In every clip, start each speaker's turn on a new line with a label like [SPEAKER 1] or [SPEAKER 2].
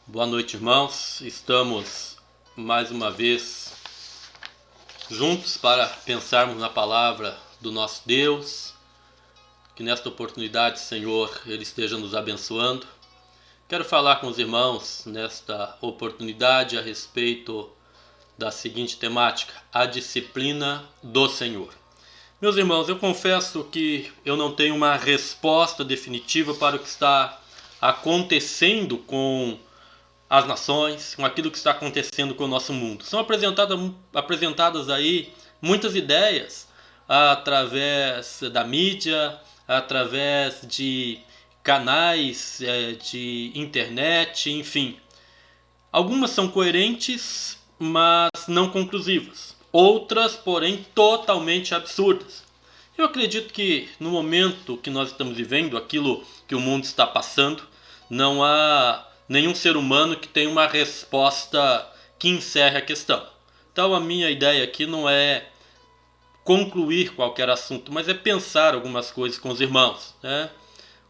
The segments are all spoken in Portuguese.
[SPEAKER 1] Boa noite, irmãos. Estamos mais uma vez juntos para pensarmos na palavra do nosso Deus. Que nesta oportunidade, Senhor, Ele esteja nos abençoando. Quero falar com os irmãos nesta oportunidade a respeito da seguinte temática: a disciplina do Senhor. Meus irmãos, eu confesso que eu não tenho uma resposta definitiva para o que está acontecendo com as nações, com aquilo que está acontecendo com o nosso mundo. São apresentadas aí muitas ideias através da mídia, através de canais de internet, enfim. Algumas são coerentes, mas não conclusivas. Outras, porém, totalmente absurdas. Eu acredito que no momento que nós estamos vivendo, aquilo que o mundo está passando, não há nenhum ser humano que tenha uma resposta que encerre a questão. Então a minha ideia aqui não é concluir qualquer assunto, mas é pensar algumas coisas com os irmãos, né?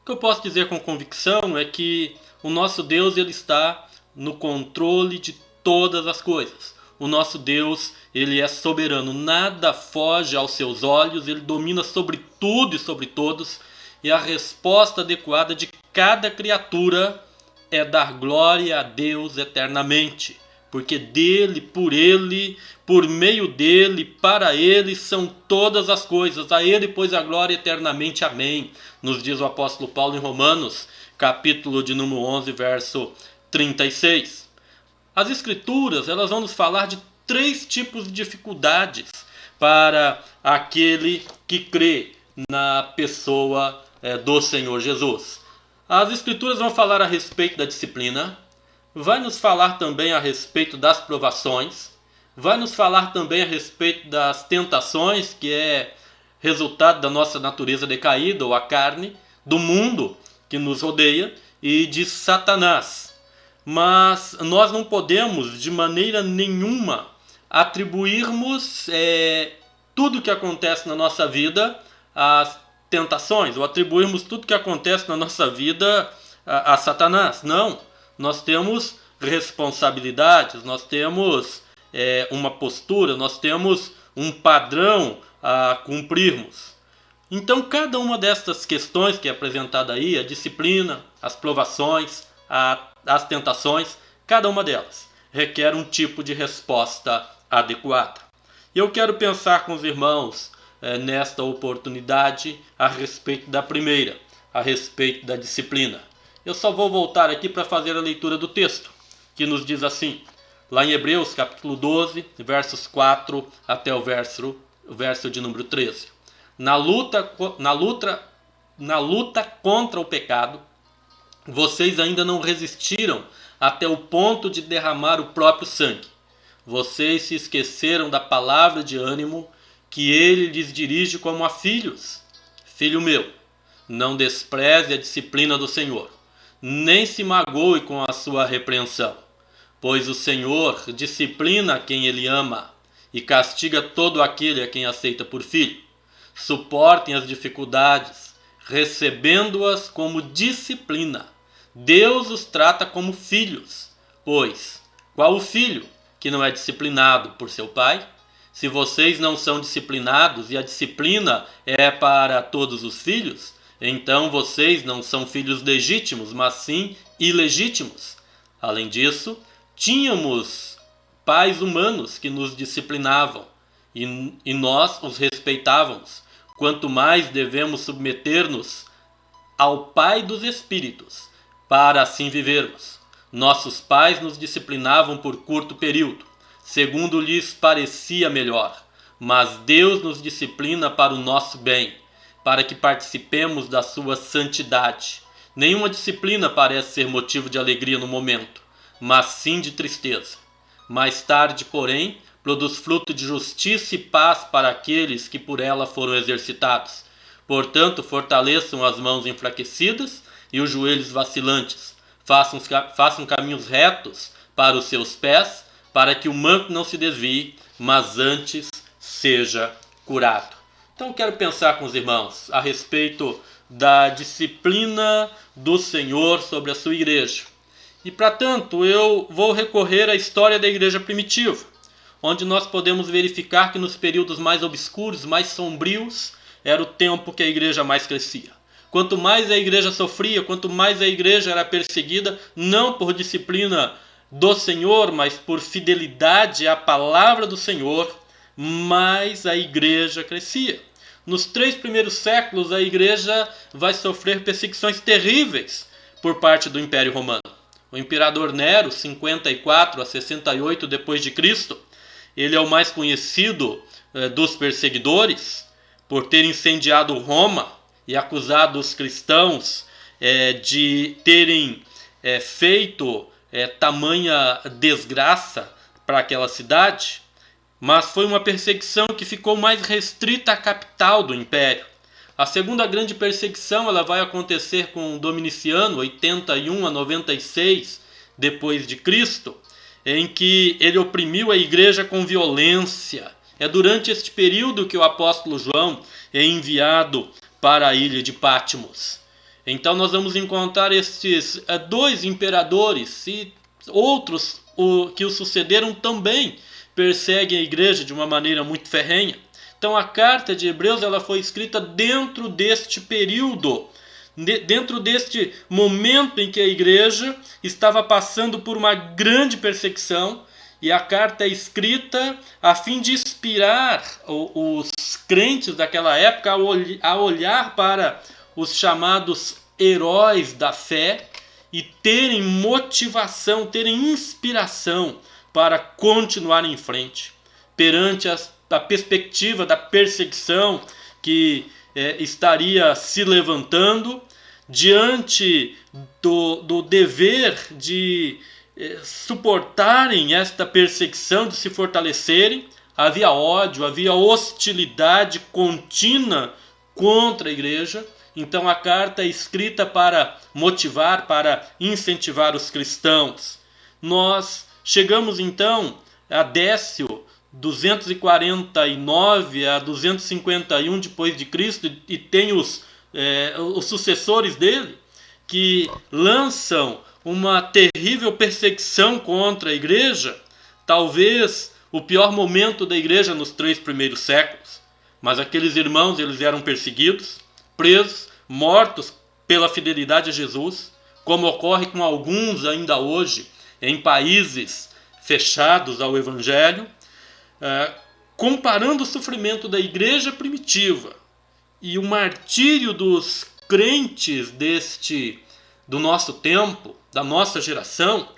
[SPEAKER 1] O que eu posso dizer com convicção é que o nosso Deus, ele está no controle de todas as coisas. O nosso Deus, ele é soberano, nada foge aos seus olhos, ele domina sobre tudo e sobre todos, e a resposta adequada de cada criatura é dar glória a Deus eternamente, porque dele, por meio dele, para ele são todas as coisas, a ele pois a glória eternamente, amém, nos diz o apóstolo Paulo em Romanos, capítulo de número 11, verso 36. As escrituras, elas vão nos falar de 3 tipos de dificuldades para aquele que crê na pessoa do Senhor Jesus. As escrituras vão falar a respeito da disciplina, vai nos falar também a respeito das provações, vai nos falar também a respeito das tentações, que é resultado da nossa natureza decaída, ou a carne, do mundo que nos rodeia, e de Satanás. Mas nós não podemos, de maneira nenhuma, atribuirmos tudo que acontece na nossa vida às tentações, ou atribuirmos tudo que acontece na nossa vida a Satanás. Não, nós temos responsabilidades, nós temos uma postura, nós temos um padrão a cumprirmos. Então, cada uma destas questões que é apresentada aí, a disciplina, as provações, as tentações, cada uma delas requer um tipo de resposta adequada. E eu quero pensar com os irmãos nesta oportunidade a respeito da primeira, a respeito da disciplina. Eu só vou voltar aqui para fazer a leitura do texto, que nos diz assim, lá em Hebreus capítulo 12, versos 4 até o verso de número 13. Na luta contra o pecado, vocês ainda não resistiram até o ponto de derramar o próprio sangue. Vocês se esqueceram da palavra de ânimo que ele lhes dirige como a filhos. Filho meu, não despreze a disciplina do Senhor, nem se magoe com a sua repreensão, pois o Senhor disciplina quem ele ama e castiga todo aquele a quem aceita por filho. Suportem as dificuldades, recebendo-as como disciplina. Deus os trata como filhos, pois qual o filho que não é disciplinado por seu pai? Se vocês não são disciplinados e a disciplina é para todos os filhos, então vocês não são filhos legítimos, mas sim ilegítimos. Além disso, tínhamos pais humanos que nos disciplinavam e nós os respeitávamos. Quanto mais devemos submeter-nos ao Pai dos Espíritos, para assim vivermos. Nossos pais nos disciplinavam por curto período, segundo lhes parecia melhor, mas Deus nos disciplina para o nosso bem, para que participemos da sua santidade. Nenhuma disciplina parece ser motivo de alegria no momento, mas sim de tristeza. Mais tarde, porém, produz fruto de justiça e paz para aqueles que por ela foram exercitados. Portanto, fortaleçam as mãos enfraquecidas e os joelhos vacilantes. Façam caminhos retos para os seus pés, para que o manco não se desvie, mas antes seja curado. Então, quero pensar com os irmãos a respeito da disciplina do Senhor sobre a sua igreja. E para tanto eu vou recorrer à história da igreja primitiva, onde nós podemos verificar que nos períodos mais obscuros, mais sombrios, era o tempo que a igreja mais crescia. Quanto mais a igreja sofria, quanto mais a igreja era perseguida, não por disciplina do Senhor, mas por fidelidade à palavra do Senhor, mais a igreja crescia. Nos 3 primeiros séculos, a igreja vai sofrer perseguições terríveis por parte do Império Romano. O imperador Nero, 54 a 68 depois de Cristo, ele é o mais conhecido dos perseguidores por ter incendiado Roma e acusado os cristãos de terem feito tamanha desgraça para aquela cidade. Mas foi uma perseguição que ficou mais restrita à capital do império. A segunda grande perseguição ela vai acontecer com Domiciano, 81 a 96 depois de Cristo, em que ele oprimiu a igreja com violência. É durante este período que o apóstolo João é enviado para a ilha de Patmos. Então nós vamos encontrar estes 2 imperadores e outros que o sucederam também perseguem a igreja de uma maneira muito ferrenha. Então a carta de Hebreus ela foi escrita dentro deste período, dentro deste momento em que a igreja estava passando por uma grande perseguição, e a carta é escrita a fim de inspirar os crentes daquela época a olhar para os chamados heróis da fé e terem motivação, terem inspiração para continuar em frente, perante a perspectiva da perseguição que estaria se levantando, diante do dever de suportarem esta perseguição, de se fortalecerem. Havia ódio, havia hostilidade contínua contra a igreja. Então a carta é escrita para motivar, para incentivar os cristãos. Nós chegamos então a Décio 249 a 251 depois de Cristo, e tem os sucessores dele que lançam uma terrível perseguição contra a igreja, talvez o pior momento da igreja nos 3 primeiros séculos. Mas aqueles irmãos eles eram perseguidos, presos, mortos pela fidelidade a Jesus, como ocorre com alguns ainda hoje em países fechados ao Evangelho. Comparando o sofrimento da igreja primitiva e o martírio dos crentes do nosso tempo, da nossa geração,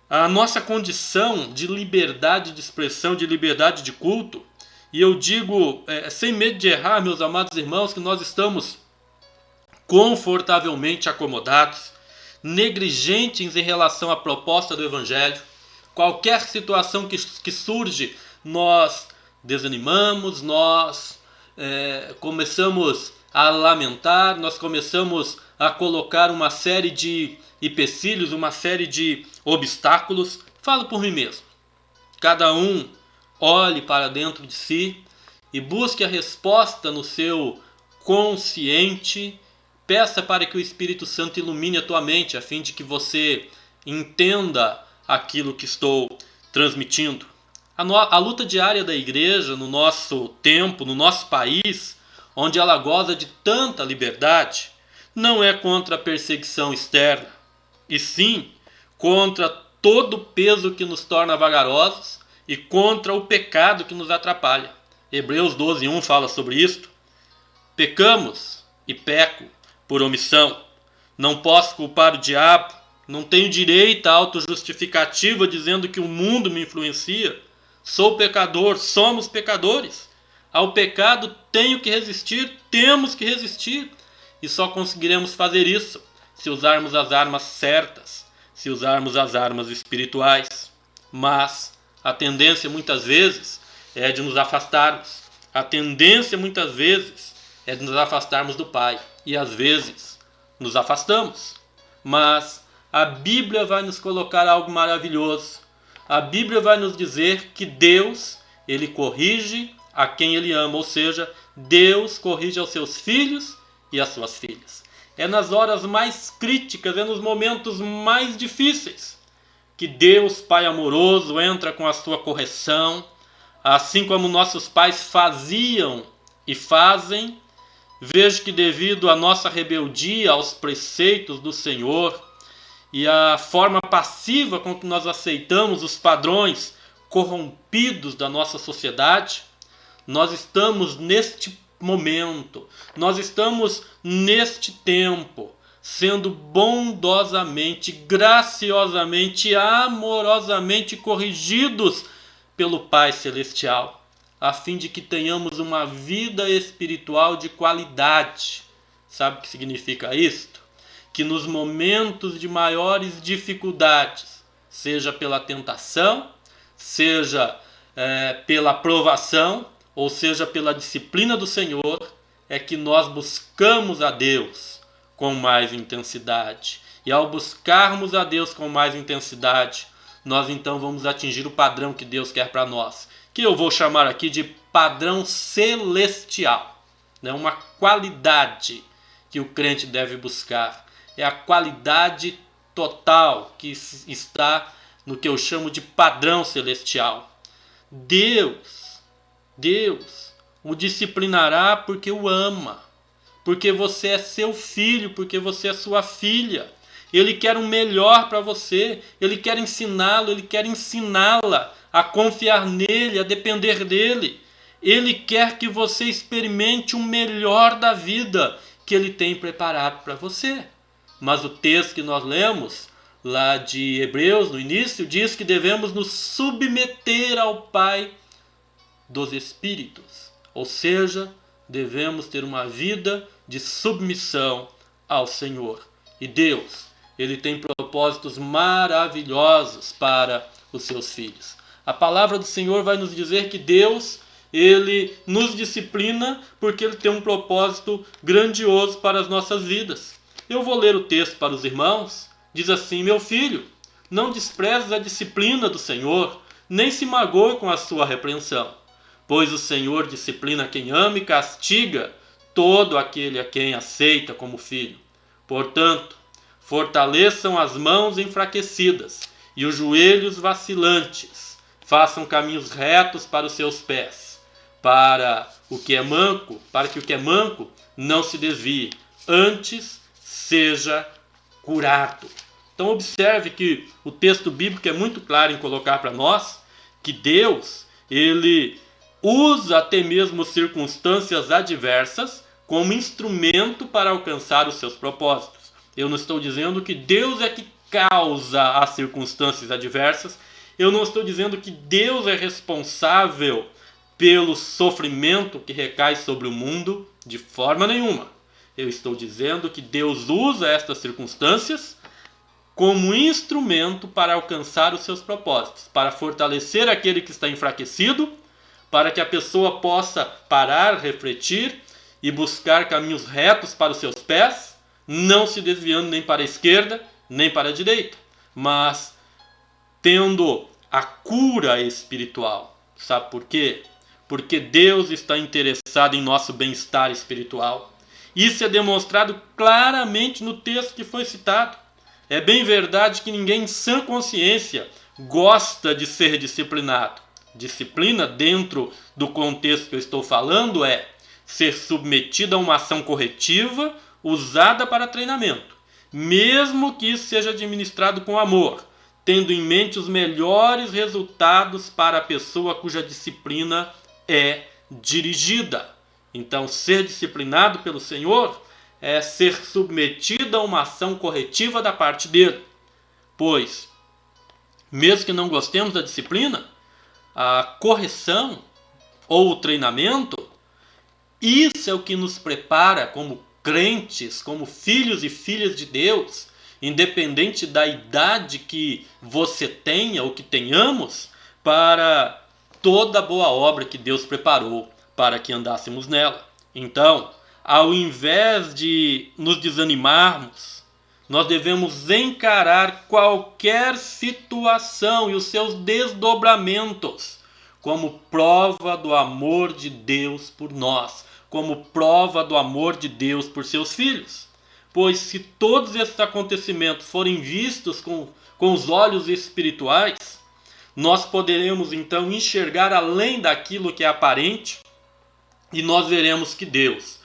[SPEAKER 1] a nossa condição de liberdade de expressão, de liberdade de culto, e eu digo, sem medo de errar, meus amados irmãos, que nós estamos confortavelmente acomodados, negligentes em relação à proposta do Evangelho. Qualquer situação que surge, nós desanimamos, nós começamos a lamentar, nós começamos a colocar uma série de empecilhos, uma série de obstáculos. Falo por mim mesmo. Cada um olhe para dentro de si e busque a resposta no seu consciente. Peça para que o Espírito Santo ilumine a tua mente, a fim de que você entenda aquilo que estou transmitindo. A luta diária da igreja no nosso tempo, no nosso país, onde ela goza de tanta liberdade, não é contra a perseguição externa, e sim contra todo o peso que nos torna vagarosos e contra o pecado que nos atrapalha. Hebreus 12:1 fala sobre isto. Pecamos e peco por omissão. Não posso culpar o diabo, não tenho direito à autojustificativa dizendo que o mundo me influencia. Sou pecador, somos pecadores. Ao pecado tenho que resistir, temos que resistir. E só conseguiremos fazer isso se usarmos as armas certas, se usarmos as armas espirituais. Mas a tendência muitas vezes é de nos afastarmos. A tendência muitas vezes é de nos afastarmos do Pai. E às vezes nos afastamos. Mas a Bíblia vai nos colocar algo maravilhoso. A Bíblia vai nos dizer que Deus, Ele corrige a quem Ele ama. Ou seja, Deus corrige aos seus filhos e às suas filhas. É nas horas mais críticas, é nos momentos mais difíceis que Deus, Pai amoroso, entra com a sua correção, assim como nossos pais faziam e fazem. Vejo que devido à nossa rebeldia aos preceitos do Senhor e à forma passiva com que nós aceitamos os padrões corrompidos da nossa sociedade, nós estamos neste momento, nós estamos neste tempo, sendo bondosamente, graciosamente, amorosamente corrigidos pelo Pai Celestial, a fim de que tenhamos uma vida espiritual de qualidade. Sabe o que significa isto? Que nos momentos de maiores dificuldades, seja pela tentação, seja pela provação, ou seja pela disciplina do Senhor, é que nós buscamos a Deus com mais intensidade. E ao buscarmos a Deus com mais intensidade, nós então vamos atingir o padrão que Deus quer para nós, que eu vou chamar aqui de padrão celestial, né? Uma qualidade que o crente deve buscar. É a qualidade total que está no que eu chamo de padrão celestial. Deus o disciplinará porque o ama, porque você é seu filho, porque você é sua filha. Ele quer o melhor para você, ele quer ensiná-lo, ele quer ensiná-la a confiar nele, a depender dele. Ele quer que você experimente o melhor da vida que ele tem preparado para você. Mas o texto que nós lemos, lá de Hebreus, no início, diz que devemos nos submeter ao Pai dos Espíritos. Ou seja, devemos ter uma vida de submissão ao Senhor. E Deus, Ele tem propósitos maravilhosos para os seus filhos. A palavra do Senhor vai nos dizer que Deus, Ele nos disciplina porque Ele tem um propósito grandioso para as nossas vidas. Eu vou ler o texto para os irmãos. Diz assim: meu filho, não desprezes a disciplina do Senhor, nem se magoe com a sua repreensão. Pois o Senhor disciplina quem ama e castiga todo aquele a quem aceita como filho. Portanto, fortaleçam as mãos enfraquecidas e os joelhos vacilantes. Façam caminhos retos para os seus pés, para que o que é manco não se desvie, antes seja curado. Então observe que o texto bíblico é muito claro em colocar para nós que Deus, Ele usa até mesmo circunstâncias adversas como instrumento para alcançar os seus propósitos. Eu não estou dizendo que Deus é que causa as circunstâncias adversas. Eu não estou dizendo que Deus é responsável pelo sofrimento que recai sobre o mundo, de forma nenhuma. Eu estou dizendo que Deus usa estas circunstâncias como instrumento para alcançar os seus propósitos, para fortalecer aquele que está enfraquecido, para que a pessoa possa parar, refletir e buscar caminhos retos para os seus pés, não se desviando nem para a esquerda, nem para a direita, mas tendo a cura espiritual. Sabe por quê? Porque Deus está interessado em nosso bem-estar espiritual. Isso é demonstrado claramente no texto que foi citado. É bem verdade que ninguém em sã consciência gosta de ser disciplinado. Disciplina, dentro do contexto que eu estou falando, é ser submetido a uma ação corretiva usada para treinamento, mesmo que isso seja administrado com amor, tendo em mente os melhores resultados para a pessoa cuja disciplina é dirigida. Então, ser disciplinado pelo Senhor é ser submetido a uma ação corretiva da parte dele. Pois, mesmo que não gostemos da disciplina, a correção ou o treinamento, isso é o que nos prepara como crentes, como filhos e filhas de Deus, independente da idade que você tenha ou que tenhamos, para toda a boa obra que Deus preparou para que andássemos nela. Então, ao invés de nos desanimarmos, nós devemos encarar qualquer situação e os seus desdobramentos como prova do amor de Deus por nós, como prova do amor de Deus por seus filhos. pois se todos esses acontecimentos forem vistos com os olhos espirituais, nós poderemos então enxergar além daquilo que é aparente, e nós veremos que Deus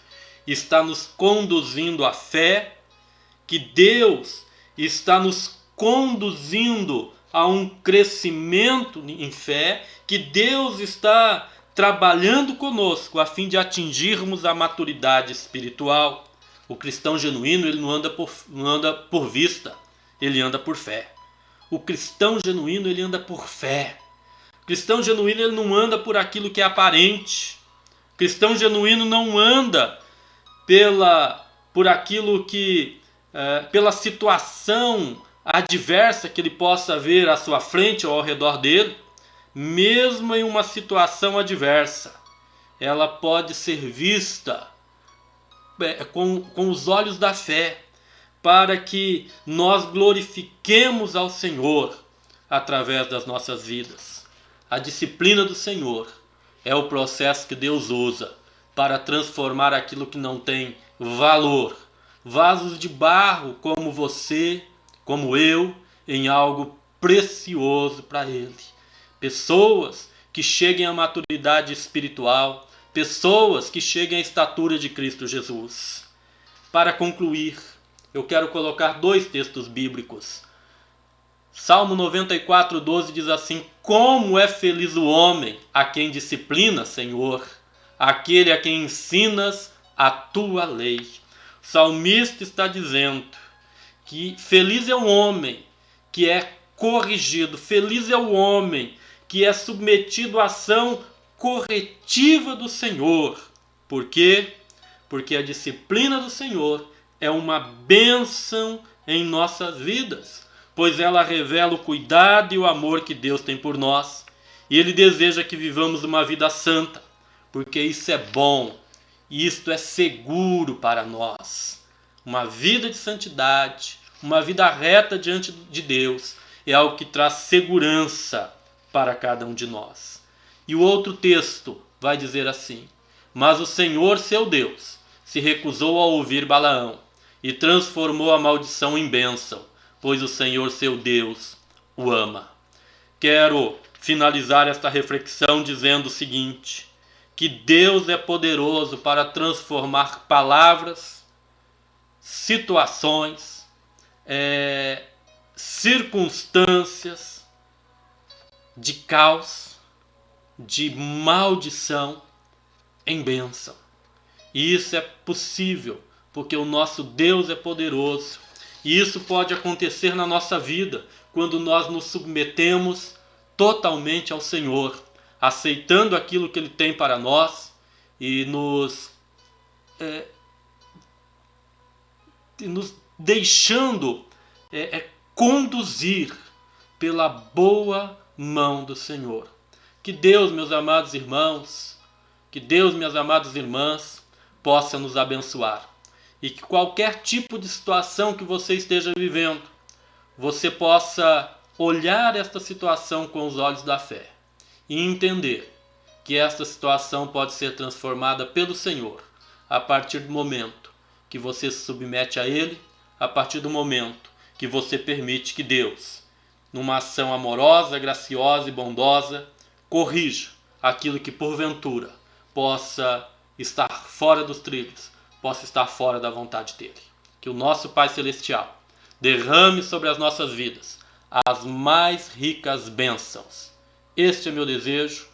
[SPEAKER 1] está nos conduzindo à fé, que Deus está nos conduzindo a um crescimento em fé, que Deus está trabalhando conosco a fim de atingirmos a maturidade espiritual. O cristão genuíno, ele não anda por vista, ele anda por fé. O cristão genuíno, ele anda por fé. O cristão genuíno, ele não anda por aquilo que é aparente. O cristão genuíno não anda por aquilo que, pela situação adversa que ele possa ver à sua frente ou ao redor dele. Mesmo em uma situação adversa, ela pode ser vista com os olhos da fé, para que nós glorifiquemos ao Senhor através das nossas vidas. A disciplina do Senhor é o processo que Deus usa para transformar aquilo que não tem valor, vasos de barro como você, como eu, em algo precioso para Ele. Pessoas que cheguem à maturidade espiritual, pessoas que cheguem à estatura de Cristo Jesus. Para concluir, eu quero colocar 2 textos bíblicos. Salmo 94:12 diz assim: como é feliz o homem a quem disciplina, Senhor, aquele a quem ensinas a tua lei. O salmista está dizendo que feliz é o homem que é corrigido, feliz é o homem que é submetido à ação corretiva do Senhor. Por quê? Porque a disciplina do Senhor é uma bênção em nossas vidas, pois ela revela o cuidado e o amor que Deus tem por nós. E Ele deseja que vivamos uma vida santa, porque isso é bom, e isto é seguro para nós. Uma vida de santidade, uma vida reta diante de Deus, é algo que traz segurança para cada um de nós. E o outro texto vai dizer assim: mas o Senhor seu Deus se recusou a ouvir Balaão e transformou a maldição em bênção, pois o Senhor seu Deus o ama. Quero finalizar esta reflexão dizendo o seguinte: que Deus é poderoso para transformar palavras, situações, circunstâncias de caos, de maldição em bênção. E isso é possível porque o nosso Deus é poderoso. E isso pode acontecer na nossa vida quando nós nos submetemos totalmente ao Senhor, aceitando aquilo que Ele tem para nós e nos deixando conduzir pela boa mão do Senhor. Que Deus, meus amados irmãos, que Deus, minhas amadas irmãs, possa nos abençoar. E que qualquer tipo de situação que você esteja vivendo, você possa olhar esta situação com os olhos da fé e entender que esta situação pode ser transformada pelo Senhor a partir do momento que você se submete a Ele, a partir do momento que você permite que Deus, numa ação amorosa, graciosa e bondosa, corrija aquilo que porventura possa estar fora dos trilhos, possa estar fora da vontade dele. Que o nosso Pai Celestial derrame sobre as nossas vidas as mais ricas bênçãos. Este é meu desejo,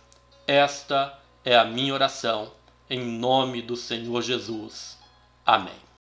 [SPEAKER 1] esta é a minha oração, em nome do Senhor Jesus. Amém.